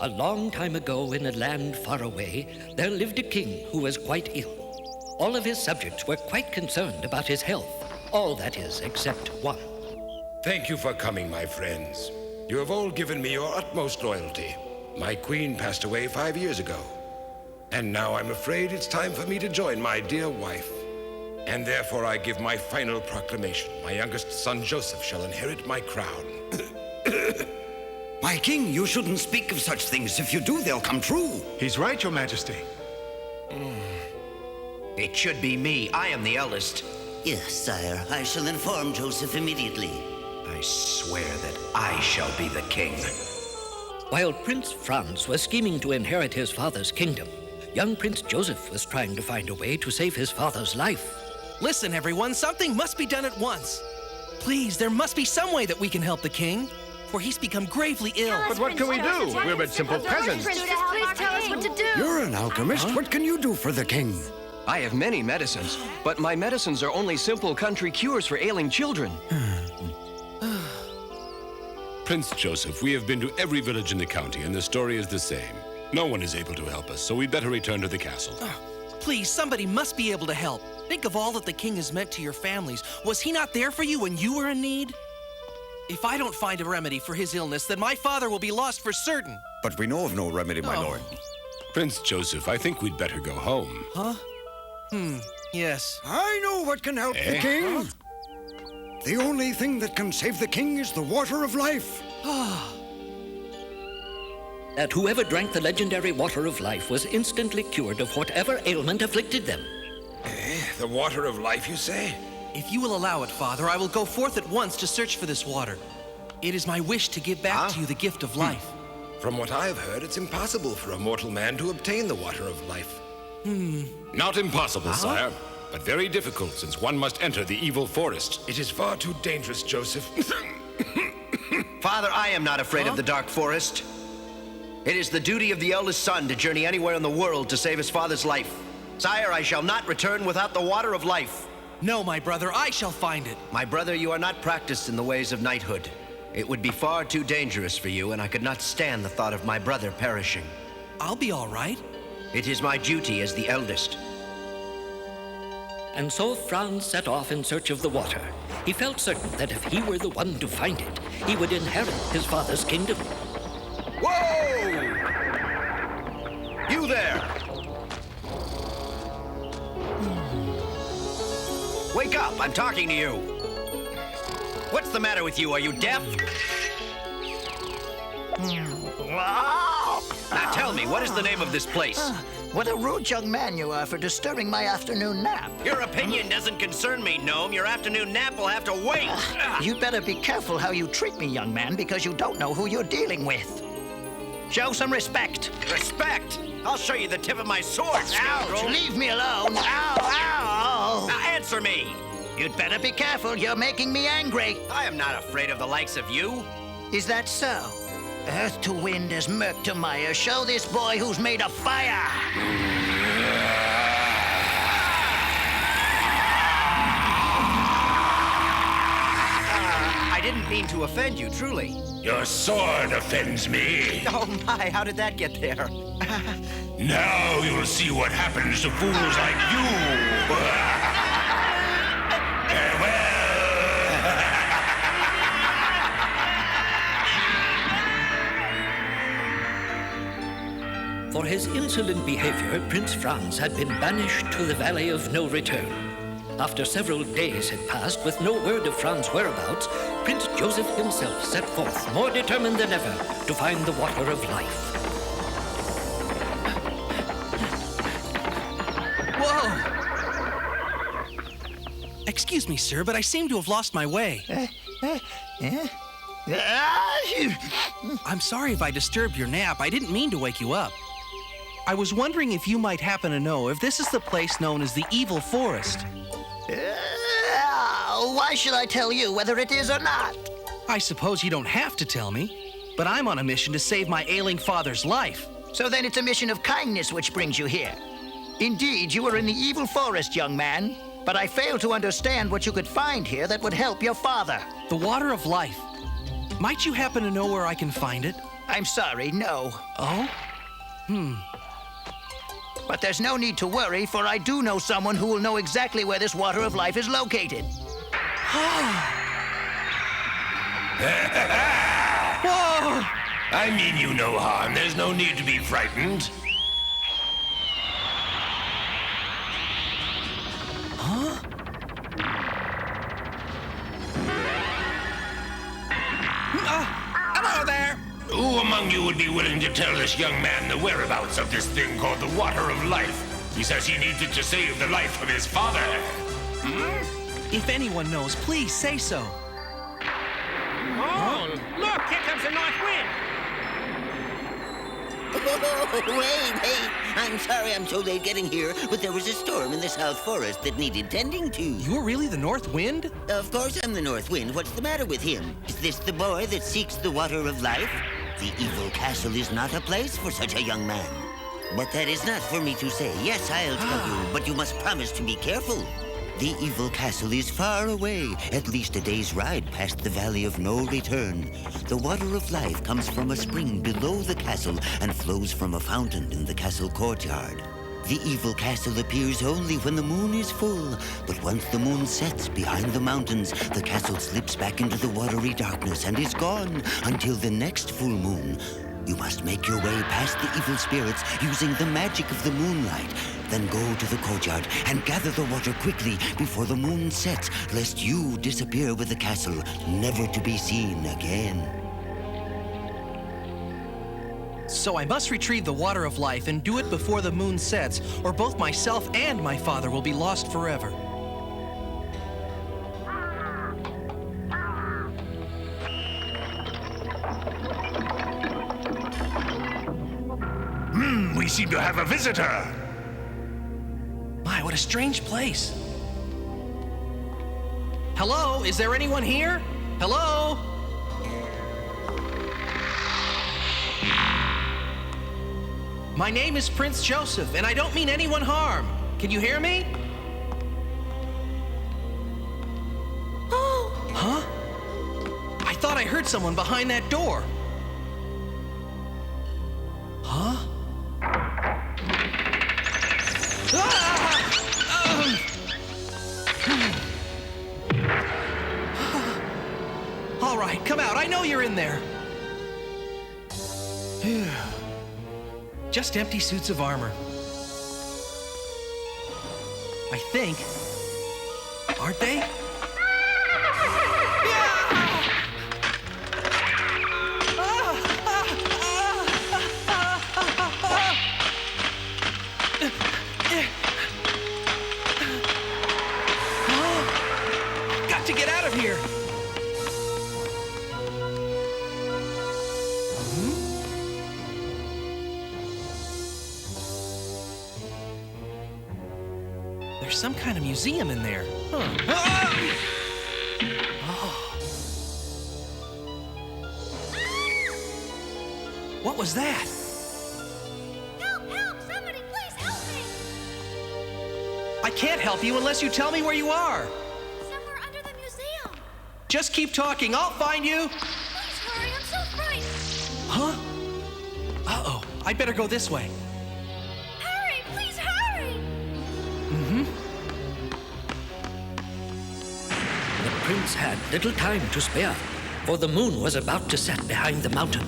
A long time ago, in a land far away, there lived a king who was quite ill. All of his subjects were quite concerned about his health. All, that is, except one. Thank you for coming, my friends. You have all given me your utmost loyalty. My queen passed away 5 years ago. And now I'm afraid it's time for me to join my dear wife. And therefore I give my final proclamation. My youngest son, Joseph, shall inherit my crown. My king, you shouldn't speak of such things. If you do, they'll come true. He's right, Your Majesty. It should be me. I am the eldest. Yes, sire. I shall inform Joseph immediately. I swear that I shall be the king. While Prince Franz was scheming to inherit his father's kingdom, young Prince Joseph was trying to find a way to save his father's life. Listen, everyone, something must be done at once. Please, there must be some way that we can help the king, for he's become gravely ill. But what can we do? We're but simple peasants. Please tell us what to do. You're an alchemist. What can you do for the king? I have many medicines, but my medicines are only simple country cures for ailing children. Prince Joseph, we have been to every village in the county, and the story is the same. No one is able to help us, so we'd better return to the castle. Please, somebody must be able to help. Think of all that the king has meant to your families. Was he not there for you when you were in need? If I don't find a remedy for his illness, then my father will be lost for certain. But we know of no remedy, my lord. Prince Joseph, I think we'd better go home. Huh? Yes. I know what can help the king. The only thing that can save the king is the water of life. That whoever drank the legendary water of life was instantly cured of whatever ailment afflicted them. The water of life, you say? If you will allow it, Father, I will go forth at once to search for this water. It is my wish to give back to you the gift of life. From what I've heard, it's impossible for a mortal man to obtain the water of life. Not impossible, sire, but very difficult, since one must enter the evil forest. It is far too dangerous, Joseph. Father, I am not afraid of the dark forest. It is the duty of the eldest son to journey anywhere in the world to save his father's life. Sire, I shall not return without the water of life. No, my brother, I shall find it. My brother, you are not practiced in the ways of knighthood. It would be far too dangerous for you, and I could not stand the thought of my brother perishing. I'll be all right. It is my duty as the eldest. And so Franz set off in search of the water. He felt certain that if he were the one to find it, he would inherit his father's kingdom. Whoa! You there! Wake up! I'm talking to you! What's the matter with you? Are you deaf? Now tell me, what is the name of this place? What a rude young man you are for disturbing my afternoon nap. Your opinion doesn't concern me, Gnome. Your afternoon nap will have to wait. You'd better be careful how you treat me, young man, because you don't know who you're dealing with. Show some respect. Respect? I'll show you the tip of my sword, scoundrel. Ouch, leave me alone. Ow, ow. Now answer me. You'd better be careful. You're making me angry. I am not afraid of the likes of you. Is that so? Earth to wind as murk to mire. Show this boy who's made of fire. I didn't mean to offend you, truly. Your sword offends me. Oh my, how did that get there? Now you'll see what happens to fools like you. For his insolent behavior, Prince Franz had been banished to the Valley of No Return. After several days had passed with no word of Franz's whereabouts, Prince Joseph himself set forth, more determined than ever, to find the water of life. Whoa! Excuse me, sir, but I seem to have lost my way. I'm sorry if I disturbed your nap. I didn't mean to wake you up. I was wondering if you might happen to know if this is the place known as the Evil Forest. Why should I tell you whether it is or not? I suppose you don't have to tell me, but I'm on a mission to save my ailing father's life. So then it's a mission of kindness which brings you here. Indeed, you are in the Evil Forest, young man, but I fail to understand what you could find here that would help your father. The water of life. Might you happen to know where I can find it? I'm sorry, no. Oh? But there's no need to worry, for I do know someone who will know exactly where this water of life is located. I mean you no harm. There's no need to be frightened. Hello there! Who among you would be willing to tell this young man the whereabouts of this thing called the Water of Life? He says he needs it to save the life of his father. If anyone knows, please say so. Oh, look, here comes the north wind. Wait. I'm sorry I'm so late getting here, but there was a storm in the South Forest that needed tending to. You're really the North Wind? Of course I'm the North Wind. What's the matter with him? Is this the boy that seeks the water of life? The evil castle is not a place for such a young man. But that is not for me to say. Yes, I'll tell you, but you must promise to be careful. The evil castle is far away, at least a day's ride past the Valley of No Return. The water of life comes from a spring below the castle and flows from a fountain in the castle courtyard. The evil castle appears only when the moon is full, but once the moon sets behind the mountains, the castle slips back into the watery darkness and is gone until the next full moon. You must make your way past the evil spirits using the magic of the moonlight. Then go to the courtyard and gather the water quickly before the moon sets, lest you disappear with the castle, never to be seen again. So I must retrieve the Water of Life and do it before the moon sets, or both myself and my father will be lost forever. We seem to have a visitor. My, what a strange place. Hello? Is there anyone here? Hello? My name is Prince Joseph, and I don't mean anyone harm. Can you hear me? Oh! Huh? I thought I heard someone behind that door. Huh? All right, come out. I know you're in there. Just empty suits of armor. I think. Aren't they? Got to get out of here. There's some kind of museum in there. Huh. Oh. What was that? Help! Somebody please help me! I can't help you unless you tell me where you are. Somewhere under the museum. Just keep talking. I'll find you. Please hurry, I'm so frightened. Huh? Uh-oh. I'd better go this way. Hurry, please hurry! The prince had little time to spare, for the moon was about to set behind the mountain.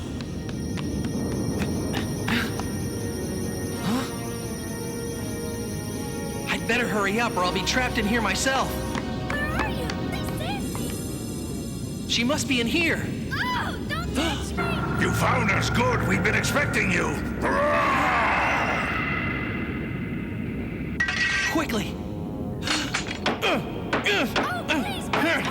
I'd better hurry up or I'll be trapped in here myself. Where are you? Please save me! She must be in here. Oh, don't touch me! You found us. Good. We've been expecting you. Quickly. Oh, please hurry!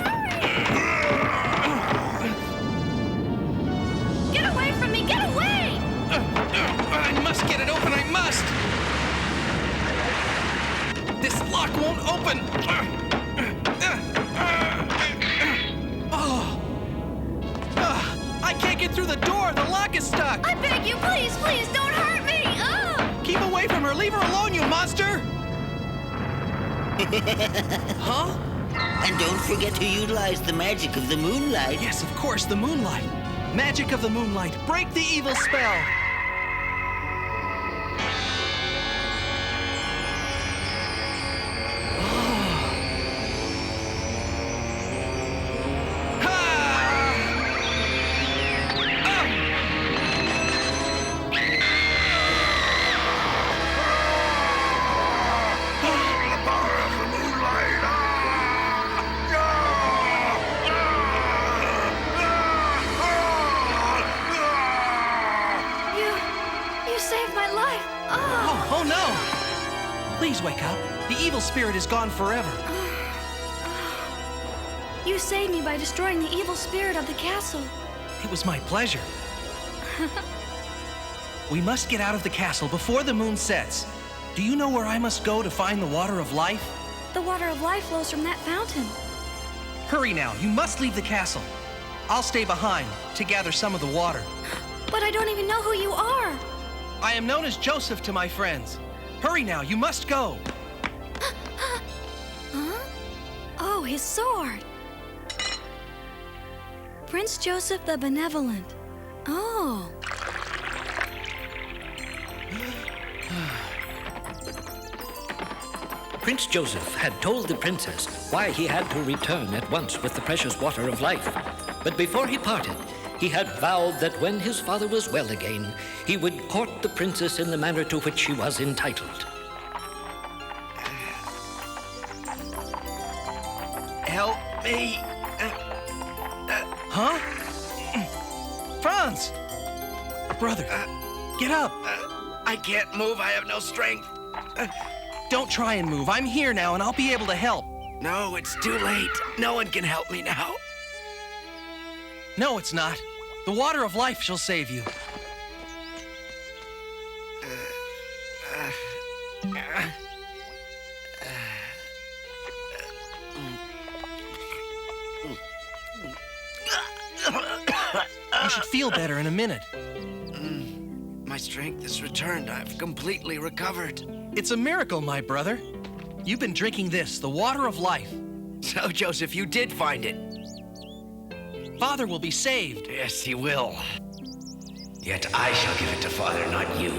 Get away from me! Get away! I must get it open. I must. This lock won't open. I can't get through the door. The lock is stuck. I beg you, please, don't hurt me! Oh! Keep away from her. Leave her alone, you monster. Huh? And don't forget to utilize the magic of the moonlight. Yes, of course, the moonlight. Magic of the moonlight, break the evil spell! Oh no! Please wake up. The evil spirit is gone forever. You saved me by destroying the evil spirit of the castle. It was my pleasure. We must get out of the castle before the moon sets. Do you know where I must go to find the water of life? The water of life flows from that fountain. Hurry now, you must leave the castle. I'll stay behind to gather some of the water. But I don't even know who you are. I am known as Joseph to my friends. Hurry now, you must go. Huh? Oh, his sword. Prince Joseph the Benevolent. Oh. Prince Joseph had told the princess why he had to return at once with the precious water of life. But before he parted, he had vowed that when his father was well again, he would court the princess in the manner to which she was entitled. Help me. Huh? Franz! Brother, get up. I can't move. I have no strength. Don't try and move. I'm here now, and I'll be able to help. No, it's too late. No one can help me now. No, it's not. The water of life shall save you. You should feel better in a minute. My strength has returned. I've completely recovered. It's a miracle, my brother. You've been drinking this, the water of life. So, Joseph, you did find it. Father will be saved. Yes, he will. Yet I shall give it to Father, not you.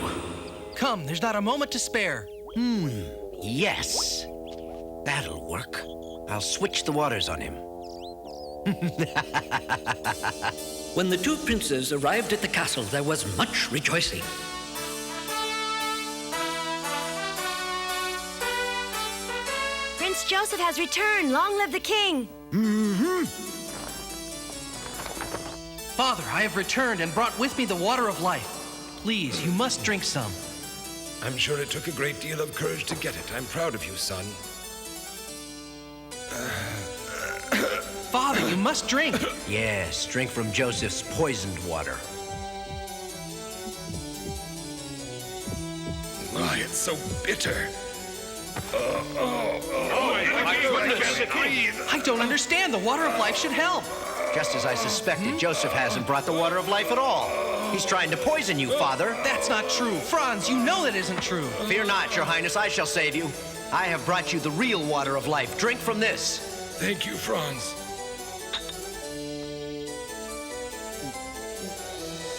Come, there's not a moment to spare. Yes. That'll work. I'll switch the waters on him. When the two princes arrived at the castle, there was much rejoicing. Prince Joseph has returned. Long live the king. Father, I have returned and brought with me the water of life. Please, you must drink some. I'm sure it took a great deal of courage to get it. I'm proud of you, son. Father, you must drink. Yes, drink from Joseph's poisoned water. My, it's so bitter. I don't understand. The water of life should help. Just as I suspected, Joseph hasn't brought the water of life at all. He's trying to poison you, Father. That's not true. Franz, you know that isn't true. Fear not, Your Highness, I shall save you. I have brought you the real water of life. Drink from this. Thank you, Franz.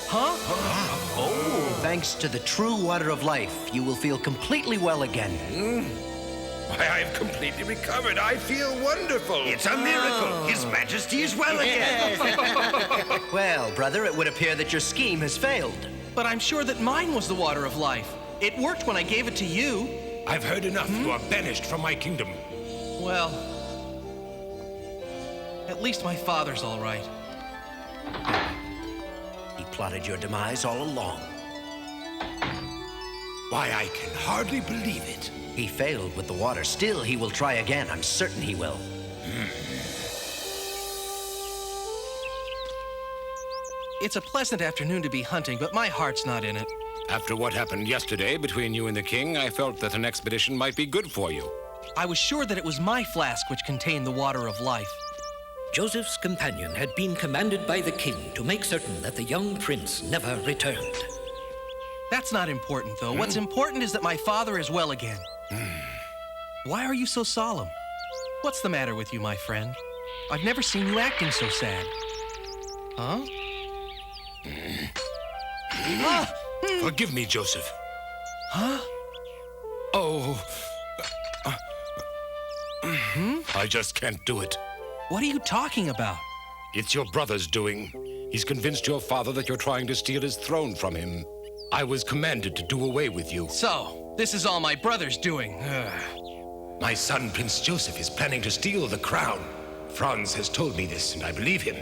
Huh? Oh, thanks to the true water of life, you will feel completely well again. Why, I've completely recovered. I feel wonderful. It's a miracle. His Majesty is well again. Well, brother, it would appear that your scheme has failed. But I'm sure that mine was the water of life. It worked when I gave it to you. I've heard enough. You are banished from my kingdom. Well, at least my father's all right. He plotted your demise all along. Why, I can hardly believe it. He failed with the water. Still, he will try again. I'm certain he will. It's a pleasant afternoon to be hunting, but my heart's not in it. After what happened yesterday between you and the king, I felt that an expedition might be good for you. I was sure that it was my flask which contained the water of life. Joseph's companion had been commanded by the king to make certain that the young prince never returned. That's not important, though. What's important is that my father is well again. Why are you so solemn? What's the matter with you, my friend? I've never seen you acting so sad. Huh? Forgive me, Joseph. Huh? Oh. I just can't do it. What are you talking about? It's your brother's doing. He's convinced your father that you're trying to steal his throne from him. I was commanded to do away with you. So, this is all my brother's doing. My son, Prince Joseph, is planning to steal the crown. Franz has told me this, and I believe him.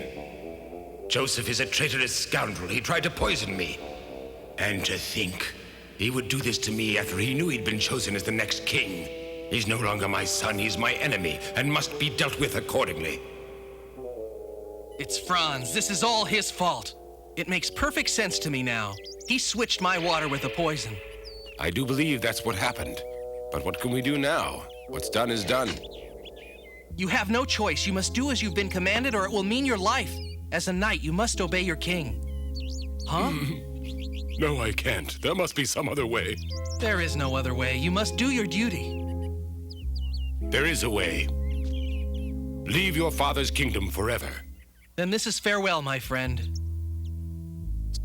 Joseph is a traitorous scoundrel. He tried to poison me. And to think, he would do this to me after he knew he'd been chosen as the next king. He's no longer my son, he's my enemy, and must be dealt with accordingly. It's Franz. This is all his fault. It makes perfect sense to me now. He switched my water with the poison. I do believe that's what happened. But what can we do now? What's done is done. You have no choice. You must do as you've been commanded, or it will mean your life. As a knight, you must obey your king. Huh? No, I can't. There must be some other way. There is no other way. You must do your duty. There is a way. Leave your father's kingdom forever. Then this is farewell, my friend.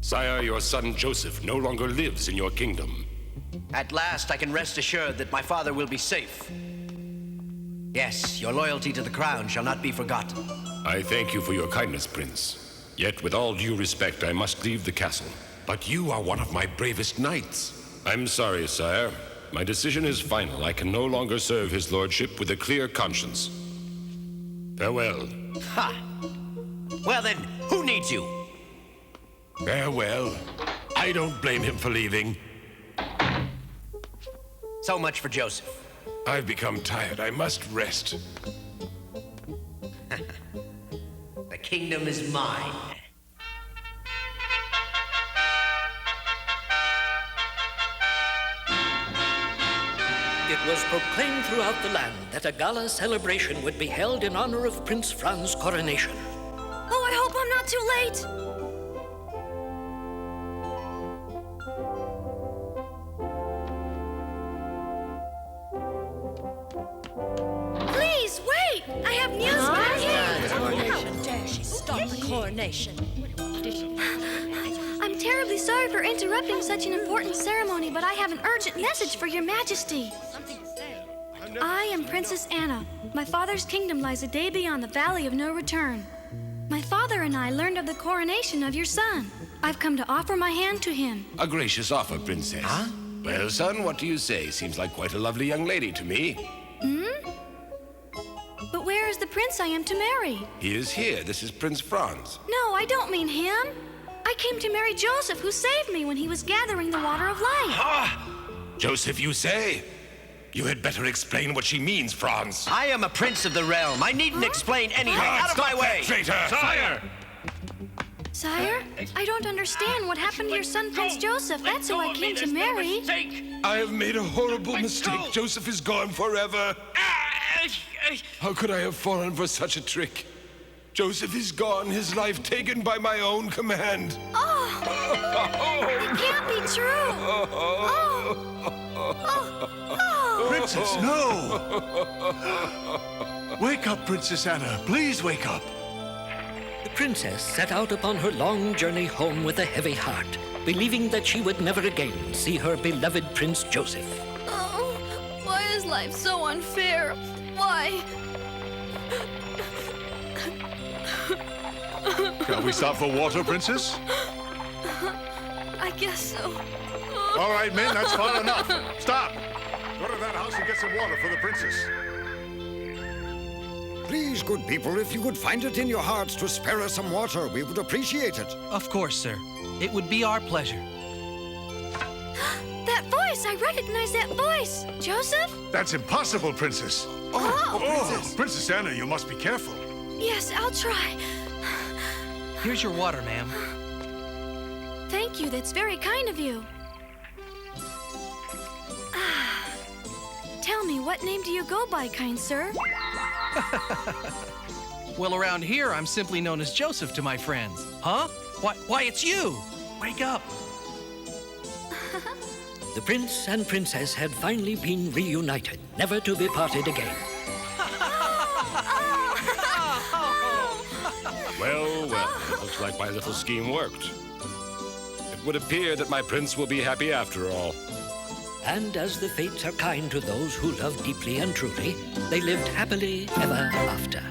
Sire, your son Joseph no longer lives in your kingdom. At last, I can rest assured that my father will be safe. Yes, your loyalty to the crown shall not be forgotten. I thank you for your kindness, Prince. Yet, with all due respect, I must leave the castle. But you are one of my bravest knights. I'm sorry, sire. My decision is final. I can no longer serve his lordship with a clear conscience. Farewell. Ha! Well then, who needs you? Farewell. I don't blame him for leaving. So much for Joseph. I've become tired. I must rest. The kingdom is mine. It was proclaimed throughout the land that a gala celebration would be held in honor of Prince Franz's coronation. Oh, I hope I'm not too late. Please, wait! I have news for you. How dare she stop the coronation? I'm terribly sorry for interrupting such an important ceremony, but I have an urgent message for your majesty. I am Princess Anna. My father's kingdom lies a day beyond the Valley of No Return. My father and I learned of the coronation of your son. I've come to offer my hand to him. A gracious offer, Princess. Huh? Well, son, what do you say? Seems like quite a lovely young lady to me. Hmm? But where is the prince I am to marry? He is here. This is Prince Franz. No, I don't mean him. I came to marry Joseph, who saved me when he was gathering the water of life. Ah! Joseph, you say? You had better explain what she means, Franz. I am a prince of the realm. I needn't explain anything. Out of my way! Traitor! Sire! Sire, I don't understand what happened to your son, Prince Joseph. That's who I came to marry. I have made a horrible mistake. Joseph is gone forever. How could I have fallen for such a trick? Joseph is gone, his life taken by my own command. Oh! It can't be true! Princess, no! Wake up, Princess Anna. Please wake up. The princess set out upon her long journey home with a heavy heart, believing that she would never again see her beloved Prince Joseph. Oh, why is life so unfair? Why? Shall we stop for water, Princess? I guess so. All right, men, that's far enough. Stop! Go to that house and get some water for the princess. Please, good people, if you could find it in your hearts to spare us some water, we would appreciate it. Of course, sir. It would be our pleasure. That voice! I recognize that voice! Joseph? That's impossible, Princess. Princess Anna, you must be careful. Yes, I'll try. Here's your water, ma'am. Thank you, that's very kind of you. Tell me, what name do you go by, kind sir? Well, around here, I'm simply known as Joseph to my friends. Huh? Why, it's you! Wake up! The prince and princess had finally been reunited, never to be parted again. Well, it looks like my little scheme worked. It would appear that my prince will be happy after all. And as the fates are kind to those who love deeply and truly, they lived happily ever after.